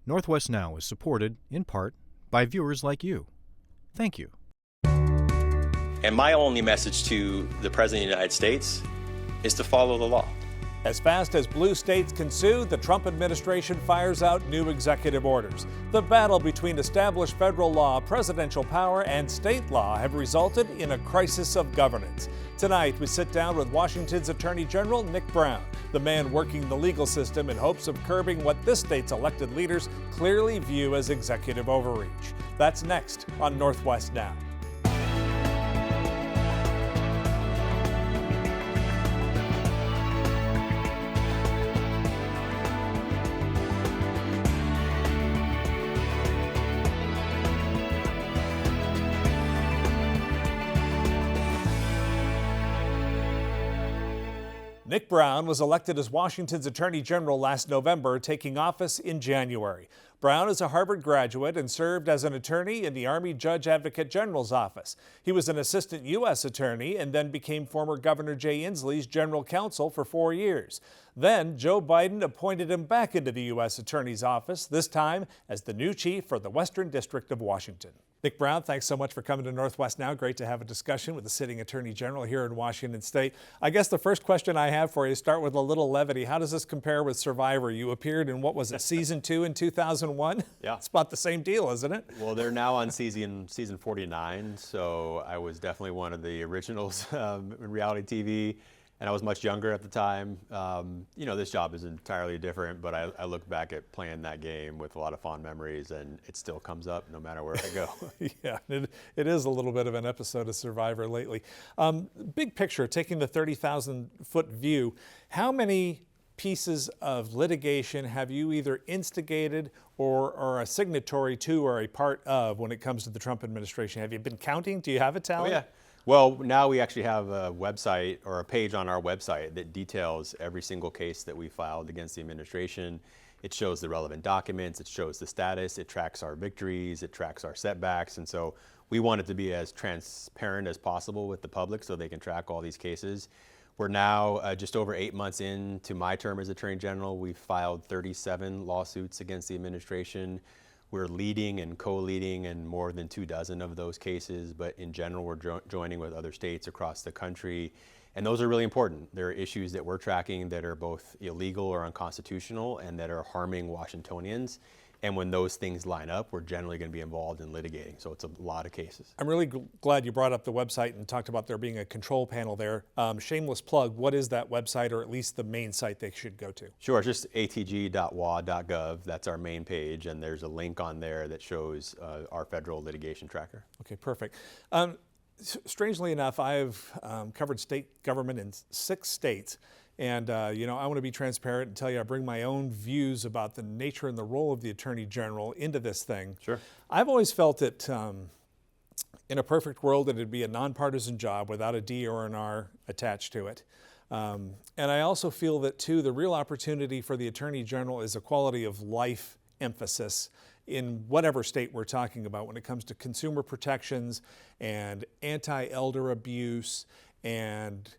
Northwest Now is supported, in part, by viewers like you. Thank you. And my only message to the President of the United States is to follow the law. As fast as blue states can sue, the Trump administration fires out new executive orders. The battle between established federal law, presidential power, and state law have resulted in a crisis of governance. Tonight, we sit down with Washington's Attorney General Nick Brown, the man working the legal system in hopes of curbing what this state's elected leaders clearly view as executive overreach. That's next on Northwest Now. Nick Brown was elected as Washington's Attorney General last November, taking office in January. Brown is a Harvard graduate and served as an attorney in the Army Judge Advocate General's office. He was an assistant U.S. attorney and then became former Governor Jay Inslee's general counsel for 4 years. Then Joe Biden appointed him back into the U.S. Attorney's office, this time as the new chief for the Western District of Washington. Nick Brown, thanks so much for coming to Northwest Now. Great to have a discussion with the sitting Attorney General here in Washington State. I guess the first question I have for you, start with a little levity. How does this compare with Survivor? You appeared in, what was it, season 2 in 2001? Yeah. It's about the same deal, isn't it? Well, they're now on season 49, so I was definitely one of the originals in reality TV, and I was much younger at the time. This job is entirely different, but I look back at playing that game with a lot of fond memories, and it still comes up no matter where I go. Yeah, it is a little bit of an episode of Survivor lately. Big picture, taking the 30,000-foot view, how many pieces of litigation have you either instigated or are a signatory to or a part of when it comes to the Trump administration? Have you been counting? Do you have a tally? Oh, yeah. Well, now we actually have a website or a page on our website that details every single case that we filed against the administration. It shows the relevant documents, it shows the status, it tracks our victories, it tracks our setbacks, and so we want it to be as transparent as possible with the public so they can track all these cases. We're now just over 8 months into my term as Attorney General. We've filed 37 lawsuits against the administration. We're leading and co-leading in more than 24 of those cases, but in general, we're joining with other states across the country. And those are really important. There are issues that we're tracking that are both illegal or unconstitutional and that are harming Washingtonians. And when those things line up, we're generally going to be involved in litigating. So it's a lot of cases. I'm really glad you brought up the website and talked about there being a control panel there. Shameless plug, what is that website, or at least the main site they should go to? Sure, it's just atg.wa.gov. That's our main page, and there's a link on there that shows our federal litigation tracker. Okay, perfect. Strangely enough, I've covered state government in 6 states. And, I want to be transparent and tell you I bring my own views about the nature and the role of the Attorney General into this thing. Sure. I've always felt that in a perfect world, it'd be a nonpartisan job without a D or an R attached to it. And I also feel that, too, the real opportunity for the Attorney General is a quality of life emphasis in whatever state we're talking about when it comes to consumer protections and anti-elder abuse and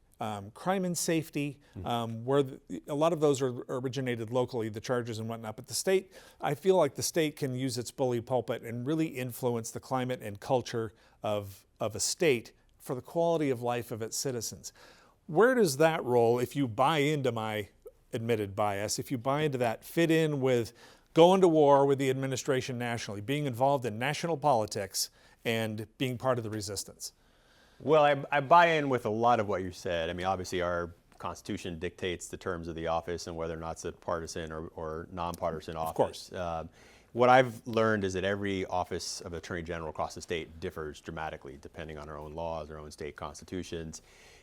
crime and safety, where a lot of those are originated locally, the charges and whatnot. But the state, I feel like the state can use its bully pulpit and really influence the climate and culture of a state for the quality of life of its citizens. Where does that role, if you buy into my admitted bias, if you buy into that, fit in with going to war with the administration nationally, being involved in national politics and being part of the resistance? Well, I buy in with a lot of what you said. I mean, obviously our Constitution dictates the terms of the office and whether or not it's a partisan or nonpartisan office. Of course. What I've learned is that every office of Attorney General across the state differs dramatically depending on our own laws, our own state constitutions.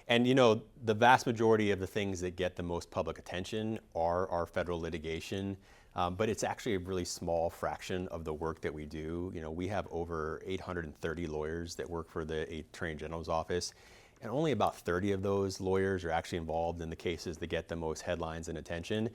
And the vast majority of the things that get the most public attention are our federal litigation. But it's actually a really small fraction of the work that we do. We have over 830 lawyers that work for the Attorney General's office, and only about 30 of those lawyers are actually involved in the cases that get the most headlines and attention.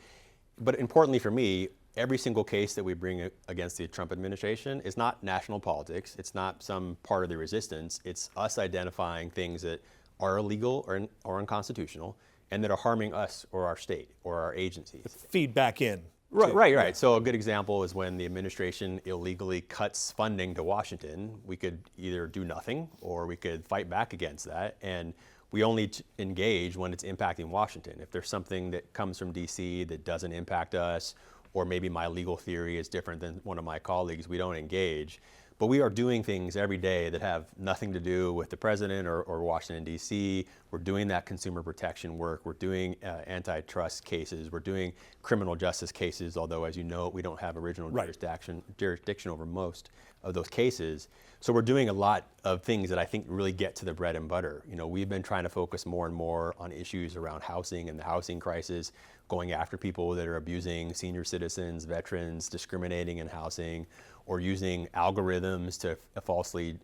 But importantly for me, every single case that we bring against the Trump administration is not national politics. It's not some part of the resistance. It's us identifying things that are illegal or unconstitutional and that are harming us or our state or our agencies. Feed back in. Right. So a good example is when the administration illegally cuts funding to Washington. We could either do nothing or we could fight back against that. And we only engage when it's impacting Washington. If there's something that comes from DC that doesn't impact us, or maybe my legal theory is different than one of my colleagues, we don't engage. But we are doing things every day that have nothing to do with the president or Washington, D.C. We're doing that consumer protection work. We're doing antitrust cases. We're doing criminal justice cases, although, as you know, we don't have original jurisdiction over most of those cases. So we're doing a lot of things that I think really get to the bread and butter. We've been trying to focus more and more on issues around housing and the housing crisis, going after people that are abusing senior citizens, veterans, discriminating in housing, or using algorithms to falsely,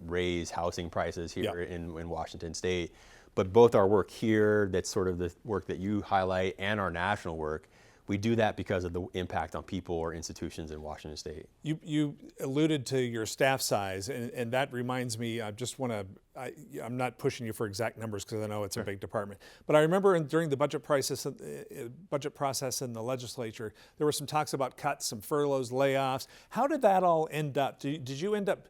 raise housing prices here in Washington State. But both our work here, that's sort of the work that you highlight, and our national work, we do that because of the impact on people or institutions in Washington State. You alluded to your staff size, and that reminds me, I'm not pushing you for exact numbers because I know it's a big department, but I remember during the budget process in the legislature, there were some talks about cuts, some furloughs, layoffs. How did that all end up? Did you end up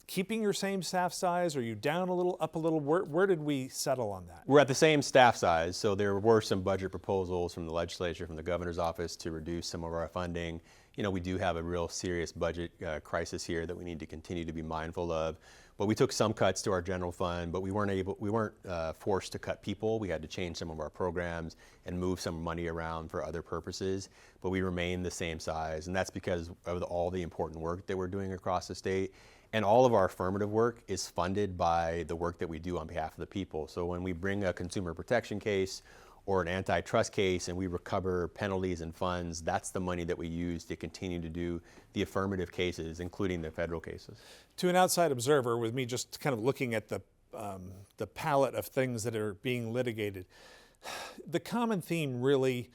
keeping your same staff size? Are you down a little, up a little? Where did we settle on that? We're at the same staff size, so there were some budget proposals from the legislature, from the governor's office, to reduce some of our funding. We do have a real serious budget crisis here that we need to continue to be mindful of. But we took some cuts to our general fund, but we weren't forced to cut people. We had to change some of our programs and move some money around for other purposes, but we remain the same size. And that's because of all the important work that we're doing across the state. And all of our affirmative work is funded by the work that we do on behalf of the people. So when we bring a consumer protection case or an antitrust case and we recover penalties and funds, that's the money that we use to continue to do the affirmative cases, including the federal cases. To an outside observer, with me just kind of looking at the palette of things that are being litigated, the common theme really,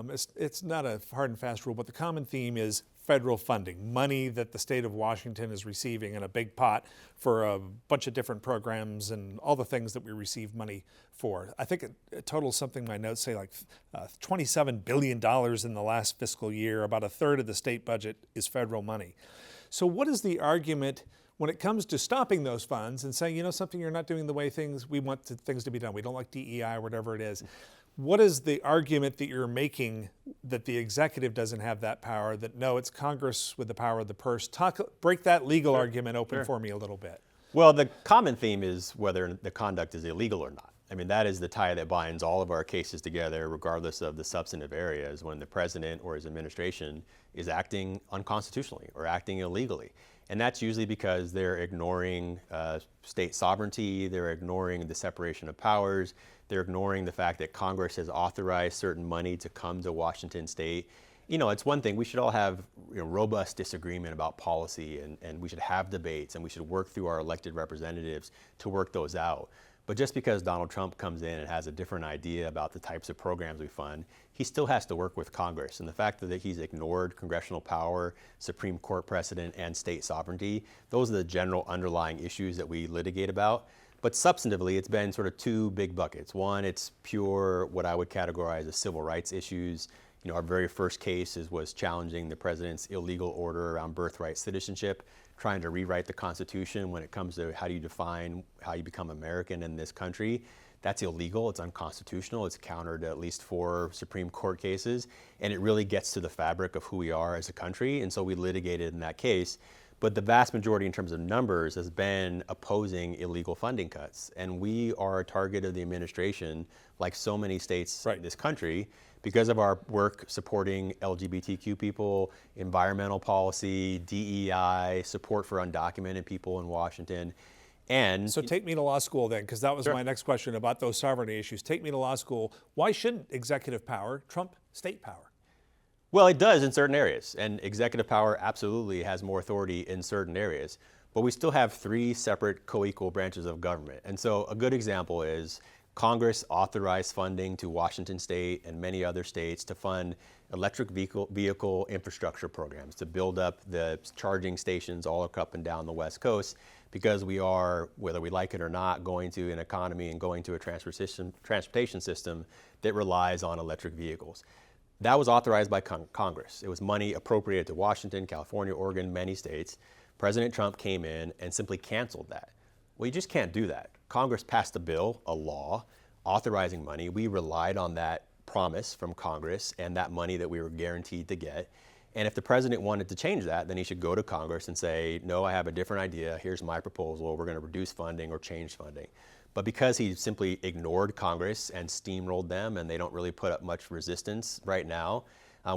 it's not a hard and fast rule, but the common theme is federal funding, money that the state of Washington is receiving in a big pot for a bunch of different programs and all the things that we receive money for. I think it totals something, my notes say, like $27 billion in the last fiscal year. About a third of the state budget is federal money. So what is the argument when it comes to stopping those funds and saying, something, you're not doing the way we want things to be done. We don't like DEI or whatever it is. What is the argument that you're making that the executive doesn't have that power, that no, it's Congress with the power of the purse? Break that legal argument open for me a little bit. Well, the common theme is whether the conduct is illegal or not. I mean, that is the tie that binds all of our cases together, regardless of the substantive areas, when the president or his administration is acting unconstitutionally or acting illegally. And that's usually because they're ignoring state sovereignty, they're ignoring the separation of powers, they're ignoring the fact that Congress has authorized certain money to come to Washington State. It's one thing, we should all have robust disagreement about policy, and we should have debates, and we should work through our elected representatives to work those out. But just because Donald Trump comes in and has a different idea about the types of programs we fund, he still has to work with Congress. And the fact that he's ignored congressional power, Supreme Court precedent, and state sovereignty, those are the general underlying issues that we litigate about. But substantively, it's been sort of two big buckets. One, it's pure, what I would categorize as civil rights issues. Our very first case was challenging the president's illegal order around birthright citizenship, trying to rewrite the Constitution when it comes to how do you define how you become American in this country. That's illegal, it's unconstitutional, it's counter to at least 4 Supreme Court cases, and it really gets to the fabric of who we are as a country, and so we litigated in that case. But the vast majority in terms of numbers has been opposing illegal funding cuts. And we are a target of the administration, like so many states in this country, because of our work supporting LGBTQ people, environmental policy, DEI, support for undocumented people in Washington. And so take me to law school then, because that was my next question about those sovereignty issues. Take me to law school. Why shouldn't executive power trump state power? Well, it does in certain areas, and executive power absolutely has more authority in certain areas, but we still have 3 separate co-equal branches of government. And so a good example is Congress authorized funding to Washington State and many other states to fund electric vehicle infrastructure programs, to build up the charging stations all up and down the West Coast, because we are, whether we like it or not, going to an economy and going to a transportation system that relies on electric vehicles. That was authorized by Congress. It was money appropriated to Washington, California, Oregon, many states. President Trump came in and simply canceled that. Well, you just can't do that. Congress passed a bill, a law, authorizing money. We relied on that promise from Congress and that money that we were guaranteed to get. And if the president wanted to change that, then he should go to Congress and say, no, I have a different idea. Here's my proposal. We're going to reduce funding or change funding. But because he simply ignored Congress and steamrolled them, and they don't really put up much resistance right now,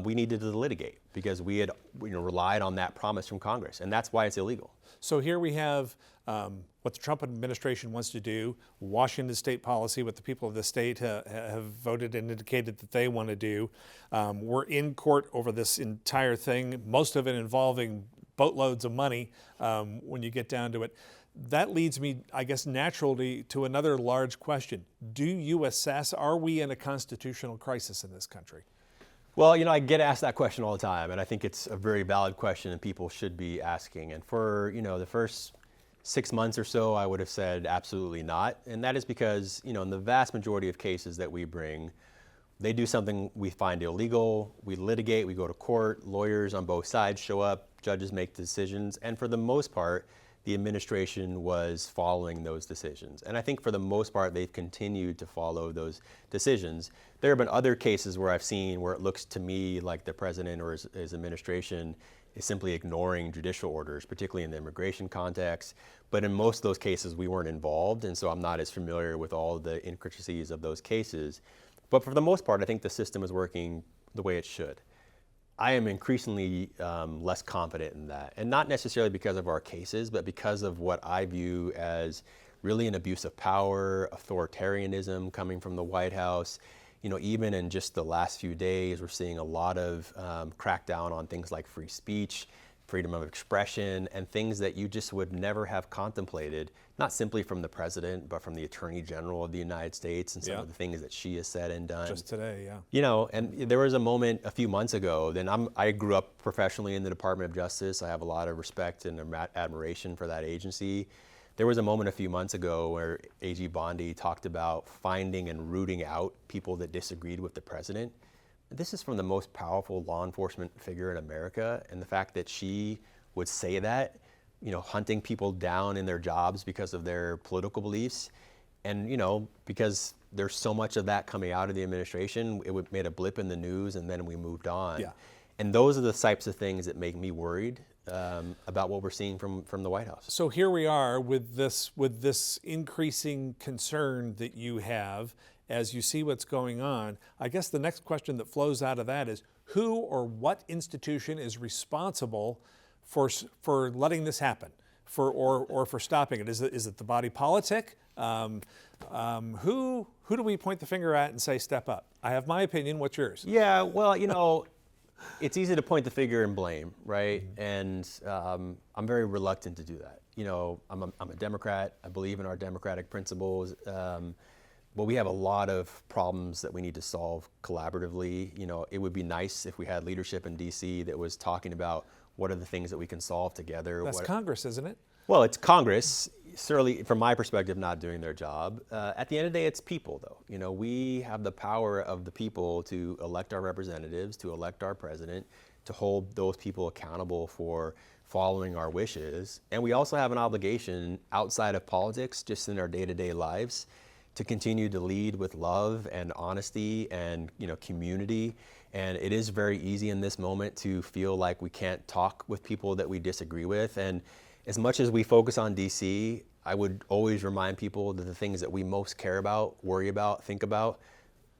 we needed to litigate because we had relied on that promise from Congress, and that's why it's illegal. So here we have what the Trump administration wants to do, Washington state policy, what the people of the state have voted and indicated that they want to do. We're in court over this entire thing, most of it involving boatloads of money when you get down to it. That leads me, I guess, naturally to another large question. Do you assess, are we in a constitutional crisis in this country? Well, I get asked that question all the time, and I think it's a very valid question and people should be asking. And for, the first 6 months or so, I would have said absolutely not. And that is because, in the vast majority of cases that we bring, they do something we find illegal, we litigate, we go to court, lawyers on both sides show up, judges make decisions, and for the most part, the administration was following those decisions. And I think for the most part, they've continued to follow those decisions. There have been other cases where I've seen where it looks to me like the president or his administration is simply ignoring judicial orders, particularly in the immigration context. But in most of those cases, we weren't involved, and so I'm not as familiar with all the intricacies of those cases. But for the most part, I think the system is working the way it should. I am increasingly less confident in that, and not necessarily because of our cases, but because of what I view as really an abuse of power, authoritarianism coming from the White House. Even in just the last few days, we're seeing a lot of crackdown on things like free speech, freedom of expression, and things that you just would never have contemplated, not simply from the president, but from the Attorney General of the United States and some of the things that she has said and done. Just today, yeah. And there was a moment a few months ago, I grew up professionally in the Department of Justice. I have a lot of respect and admiration for that agency. There was a moment a few months ago where AG Bondi talked about finding and rooting out people that disagreed with the president. This is from the most powerful law enforcement figure in America, and the fact that she would say that, hunting people down in their jobs because of their political beliefs, and because there's so much of that coming out of the administration, it made a blip in the news, and then we moved on. Yeah. And those are the types of things that make me worried about what we're seeing from the White House. So here we are with this increasing concern that you have as you see what's going on. I guess the next question that flows out of that is who or what institution is responsible for letting this happen, or for stopping it? Is it the body politic? Who do we point the finger at and say step up? I have my opinion. What's yours? Yeah, well, it's easy to point the finger and blame, right? And I'm very reluctant to do that. I'm a Democrat. I believe in our democratic principles. But we have a lot of problems that we need to solve collaboratively. It would be nice if we had leadership in DC that was talking about what are the things that we can solve together. That's Congress, isn't it? Well, it's Congress, certainly from my perspective, not doing their job. At the end of the day, it's people, though. We have the power of the people to elect our representatives, to elect our president, to hold those people accountable for following our wishes. And we also have an obligation outside of politics, just in our day-to-day lives, to continue to lead with love and honesty and community. And it is very easy in this moment to feel like we can't talk with people that we disagree with. And as much as we focus on DC, I would always remind people that the things that we most care about, worry about, think about,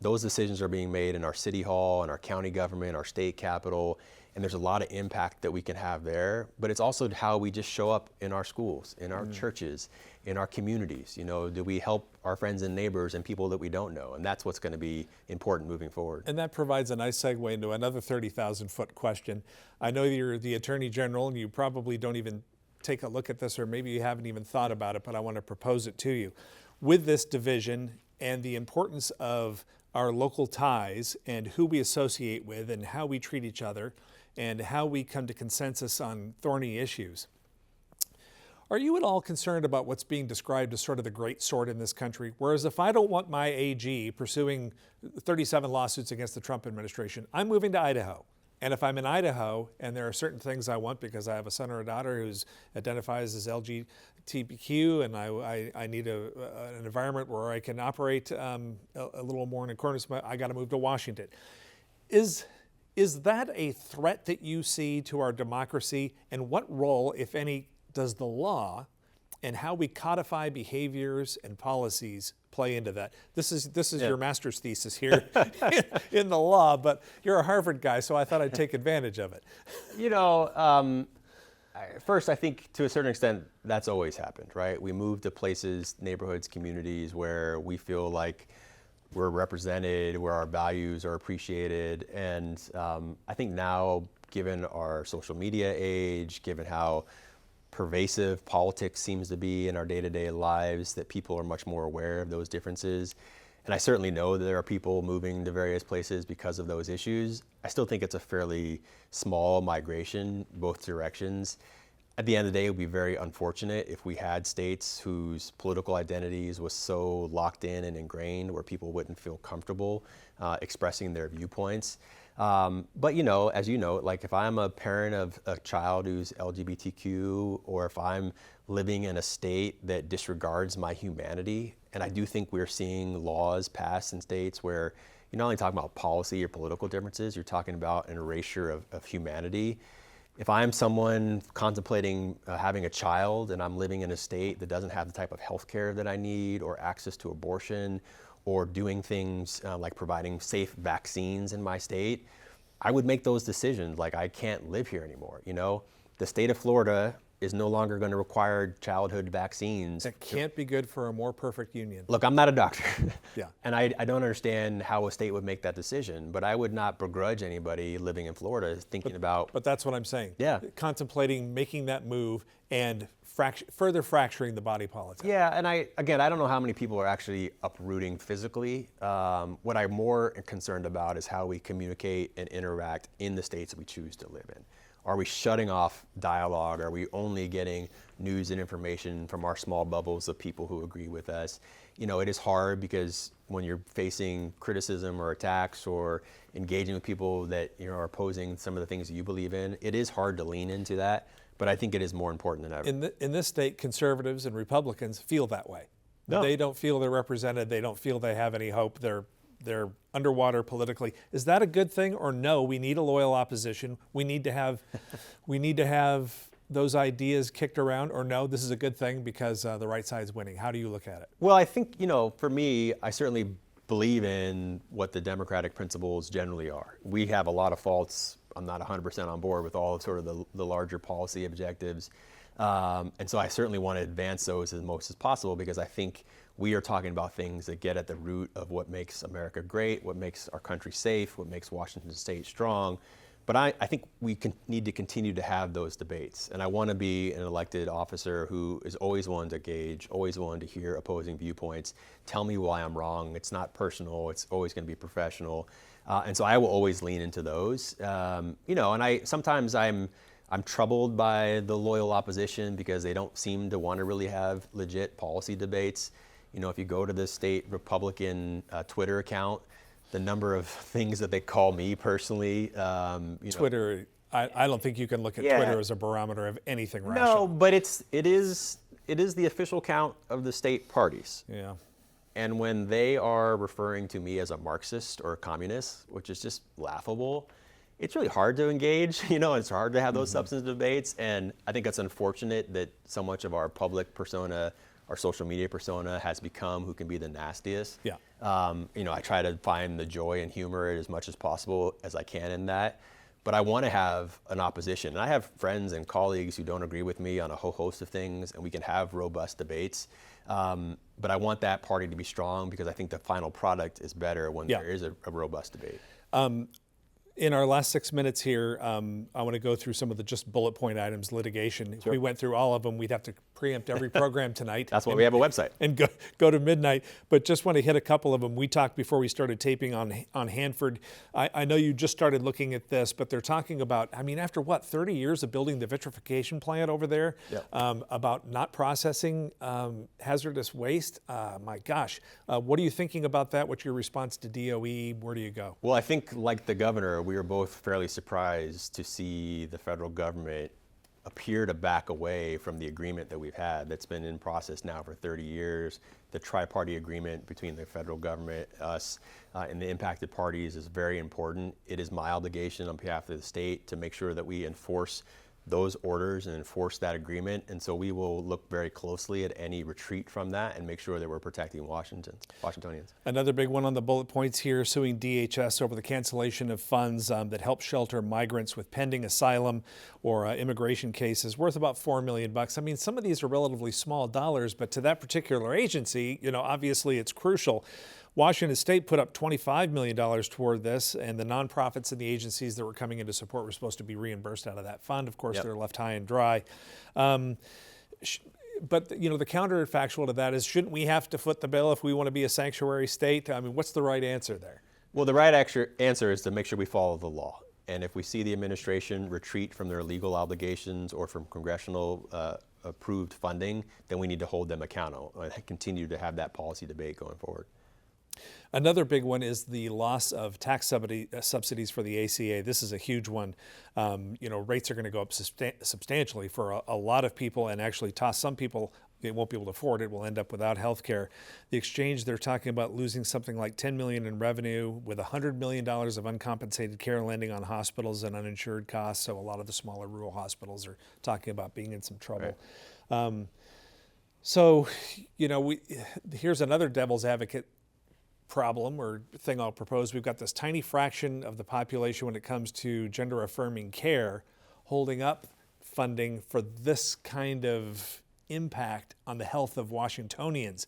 those decisions are being made in our city hall, in our county government, our state capitol, and there's a lot of impact that we can have there. But it's also how we just show up in our schools, in our churches, in our communities. Do we help our friends and neighbors and people that we don't know? And that's what's going to be important moving forward. And that provides a nice segue into another 30,000-foot question. I know you're the Attorney General, and you probably don't even take a look at this, or maybe you haven't even thought about it, but I want to propose it to you. With this division and the importance of our local ties and who we associate with and how we treat each other and how we come to consensus on thorny issues, Are you at all concerned about what's being described as sort of the great sort in this country? Whereas if I don't want my AG pursuing 37 lawsuits against the Trump administration, I'm moving to Idaho. And if I'm in Idaho and there are certain things I want because I have a son or a daughter who identifies as LGBTQ and I need an environment where I can operate a little more in accordance, I got to move to Washington. Is that a threat that you see to our democracy? And what role, if any, does the law and how we codify behaviors and policies play into that? This is your master's thesis here in the law, but you're a Harvard guy, so I thought I'd take advantage of it. First, I think to a certain extent, that's always happened, right? We move to places, neighborhoods, communities where we feel like we're represented, where our values are appreciated. And I think now, given our social media age, given how pervasive politics seems to be in our day-to-day lives, that people are much more aware of those differences. And I certainly know that there are people moving to various places because of those issues. I still think it's a fairly small migration, both directions. At the end of the day, it would be very unfortunate if we had states whose political identities was so locked in and ingrained where people wouldn't feel comfortable expressing their viewpoints. But as you know, like if I'm a parent of a child who's LGBTQ, or if I'm living in a state that disregards my humanity, and I do think we're seeing laws passed in states where you're not only talking about policy or political differences, you're talking about an erasure of humanity. If I'm someone contemplating having a child and I'm living in a state that doesn't have the type of health care that I need, or access to abortion, or doing things like providing safe vaccines in my state, I would make those decisions. Like, I can't live here anymore. The state of Florida is no longer going to require childhood vaccines. That can't be good for a more perfect union. Look, I'm not a doctor. Yeah. And I don't understand how a state would make that decision, but I would not begrudge anybody living in Florida thinking about. But that's what I'm saying. Yeah. Contemplating making that move and further fracturing the body politic. Yeah, and I don't know how many people are actually uprooting physically. What I'm more concerned about is how we communicate and interact in the states that we choose to live in. Are we shutting off dialogue? Are we only getting news and information from our small bubbles of people who agree with us? It is hard because when you're facing criticism or attacks or engaging with people that are opposing some of the things that you believe in, it is hard to lean into that. But I think it is more important than ever. In this state, conservatives and Republicans feel that way. No. They don't feel they're represented. They don't feel they have any hope. They're underwater politically. Is that a good thing, or no? We need a loyal opposition. We need to have those ideas kicked around, or no? This is a good thing because the right side's winning. How do you look at it? Well, I think for me, I certainly believe in what the democratic principles generally are. We have a lot of faults. I'm not 100% on board with all of sort of the larger policy objectives. And so I certainly want to advance those as most as possible, because I think we are talking about things that get at the root of what makes America great, what makes our country safe, what makes Washington State strong. But I think we need to continue to have those debates. And I want to be an elected officer who is always willing to engage, always willing to hear opposing viewpoints, tell me why I'm wrong. It's not personal. It's always going to be professional. And so I will always lean into those. And sometimes I'm troubled by the loyal opposition because they don't seem to want to really have legit policy debates. If you go to the state Republican Twitter account, the number of things that they call me personally. Twitter, I don't think you can look at Twitter as a barometer of anything rational. No, but it is the official count of the state parties. Yeah. And when they are referring to me as a Marxist or a communist, which is just laughable, it's really hard to engage. It's hard to have those substantive debates. And I think it's unfortunate that so much of our public persona, our social media persona, has become who can be the nastiest. Yeah. I try to find the joy and humor as much as possible as I can in that. But I want to have an opposition. And I have friends and colleagues who don't agree with me on a whole host of things, and we can have robust debates. But I want that party to be strong because I think the final product is better when there is a robust debate. In our last 6 minutes here, I want to go through some of the just bullet point items, litigation. If we went through all of them, we'd have to preempt every program tonight. That's why we have a website. And go to midnight. But just want to hit a couple of them. We talked before we started taping on Hanford. I know you just started looking at this, but they're talking about, I mean, after what, 30 years of building the vitrification plant over there, about not processing hazardous waste. My gosh. What are you thinking about that? What's your response to DOE? Where do you go? Well, I think like the governor, we were both fairly surprised to see the federal government appear to back away from the agreement that we've had that's been in process now for 30 years. The tri-party agreement between the federal government, us, and the impacted parties is very important. It is my obligation on behalf of the state to make sure that we enforce those orders and enforce that agreement. And so we will look very closely at any retreat from that and make sure that we're protecting Washingtonians. Another big one on the bullet points here, suing DHS over the cancellation of funds that help shelter migrants with pending asylum or immigration cases worth about $4 million. I mean, some of these are relatively small dollars, but to that particular agency, you know, obviously it's crucial. Washington State put up $25 million toward this, and the nonprofits and the agencies that were coming into support were supposed to be reimbursed out of that fund. Of course, they're left high and dry. But you know, the counterfactual to that is, shouldn't we have to foot the bill if we want to be a sanctuary state? I mean, what's the right answer there? Well, the right answer is to make sure we follow the law. And if we see the administration retreat from their legal obligations or from congressional approved funding, then we need to hold them accountable and continue to have that policy debate going forward. Another big one is the loss of tax subsidies for the ACA. This is a huge one. You know, rates are going to go up substantially for a lot of people, and actually toss some people. They won't be able to afford it, will end up without health care. The exchange, they're talking about losing something like $10 million in revenue, with $100 million of uncompensated care landing on hospitals and uninsured costs. So a lot of the smaller rural hospitals are talking about being in some trouble. Right. So, you know, here's another devil's advocate problem or thing I'll propose. We've got this tiny fraction of the population when it comes to gender affirming care holding up funding for this kind of impact on the health of Washingtonians.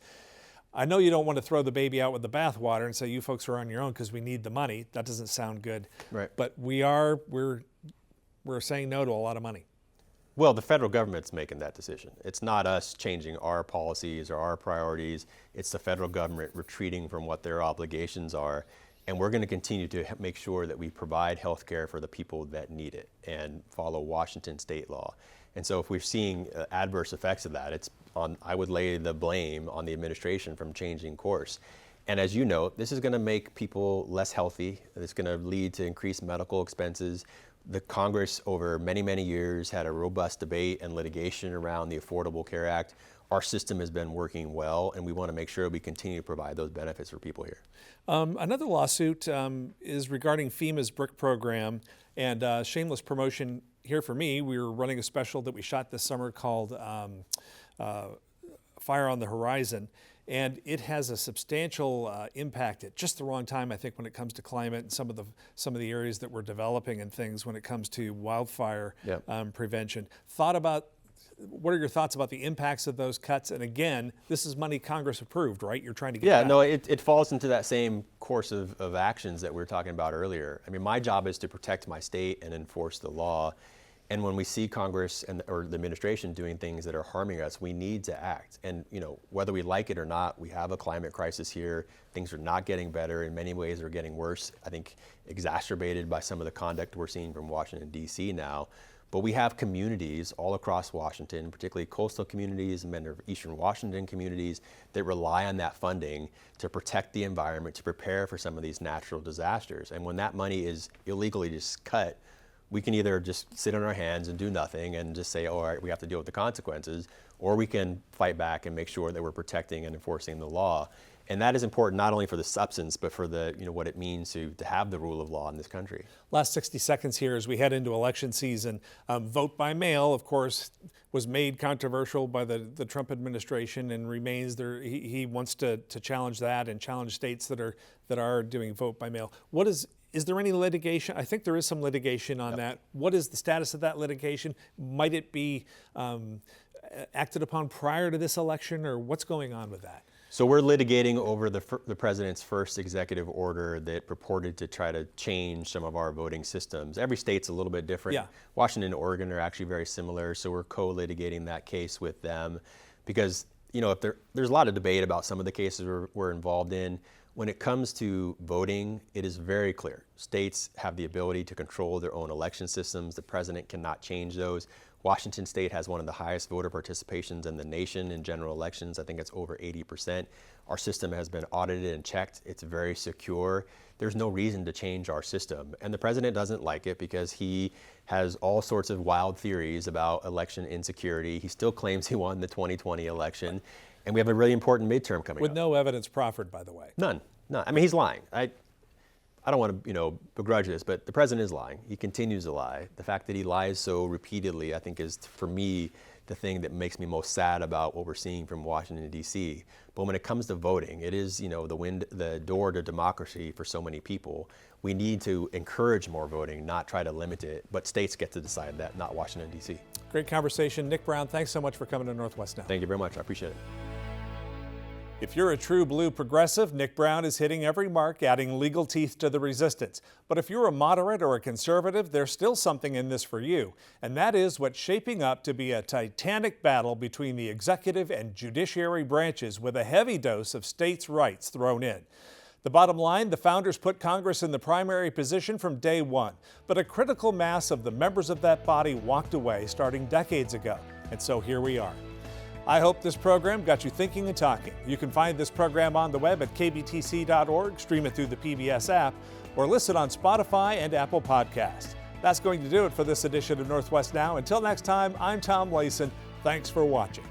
I know you don't want to throw the baby out with the bathwater and say you folks are on your own because we need the money. That doesn't sound good. Right. But we're saying no to a lot of money. Well, the federal government's making that decision. It's not us changing our policies or our priorities. It's the federal government retreating from what their obligations are. And we're going to continue to make sure that we provide health care for the people that need it and follow Washington state law. And so if we're seeing adverse effects of that, I would lay the blame on the administration from changing course. And as you know, this is going to make people less healthy. It's going to lead to increased medical expenses. The Congress over many, many years had a robust debate and litigation around the Affordable Care Act. Our system has been working well, and we want to make sure we continue to provide those benefits for people here. Another lawsuit is regarding FEMA's BRIC program, and shameless promotion here for me. We were running a special that we shot this summer called Fire on the Horizon. And it has a substantial impact at just the wrong time, I think, when it comes to climate and some of the areas that we're developing and things when it comes to wildfire prevention. What are your thoughts about the impacts of those cuts? And again, this is money Congress approved, right? You're trying to get back. No, it falls into that same course of actions that we were talking about earlier. I mean, my job is to protect my state and enforce the law. And when we see Congress or the administration doing things that are harming us, we need to act. And you know, whether we like it or not, we have a climate crisis here. Things are not getting better. In many ways, they're getting worse. I think exacerbated by some of the conduct we're seeing from Washington, D.C. now. But we have communities all across Washington, particularly coastal communities and many Eastern Washington communities, that rely on that funding to protect the environment, to prepare for some of these natural disasters. And when that money is illegally just cut, we can either just sit on our hands and do nothing and just say, oh, all right, we have to deal with the consequences, or we can fight back and make sure that we're protecting and enforcing the law. And that is important not only for the substance, but for the, you know, what it means to have the rule of law in this country. Last 60 seconds here as we head into election season. Vote by mail, of course, was made controversial by the Trump administration and remains there. He wants to challenge that and challenge states that are doing vote by mail. Is there any litigation? I think there is some litigation on that. What is the status of that litigation? Might it be acted upon prior to this election, or what's going on with that? So we're litigating over the president's first executive order that purported to try to change some of our voting systems. Every state's a little bit different. Yeah. Washington and Oregon are actually very similar, so we're co-litigating that case with them because, you know, if there's a lot of debate about some of the cases we're involved in. When it comes to voting, it is very clear. States have the ability to control their own election systems. The president cannot change those. Washington State has one of the highest voter participations in the nation in general elections. I think it's over 80%. Our system has been audited and checked. It's very secure. There's no reason to change our system. And the president doesn't like it because he has all sorts of wild theories about election insecurity. He still claims he won the 2020 election. And we have a really important midterm coming With up. no evidence proffered, by the way. None. I mean, he's lying. I don't want to, begrudge this, but the president is lying. He continues to lie. The fact that he lies so repeatedly, I think, is, for me, the thing that makes me most sad about what we're seeing from Washington, D.C. But when it comes to voting, it is, the door to democracy for so many people. We need to encourage more voting, not try to limit it. But states get to decide that, not Washington, D.C. Great conversation. Nick Brown, thanks so much for coming to Northwest Now. Thank you very much. I appreciate it. If you're a true blue progressive, Nick Brown is hitting every mark, adding legal teeth to the resistance. But if you're a moderate or a conservative, there's still something in this for you. And that is what's shaping up to be a titanic battle between the executive and judiciary branches with a heavy dose of states' rights thrown in. The bottom line, the founders put Congress in the primary position from day one. But a critical mass of the members of that body walked away starting decades ago. And so here we are. I hope this program got you thinking and talking. You can find this program on the web at kbtc.org, stream it through the PBS app, or listen on Spotify and Apple Podcasts. That's going to do it for this edition of Northwest Now. Until next time, I'm Tom Layson. Thanks for watching.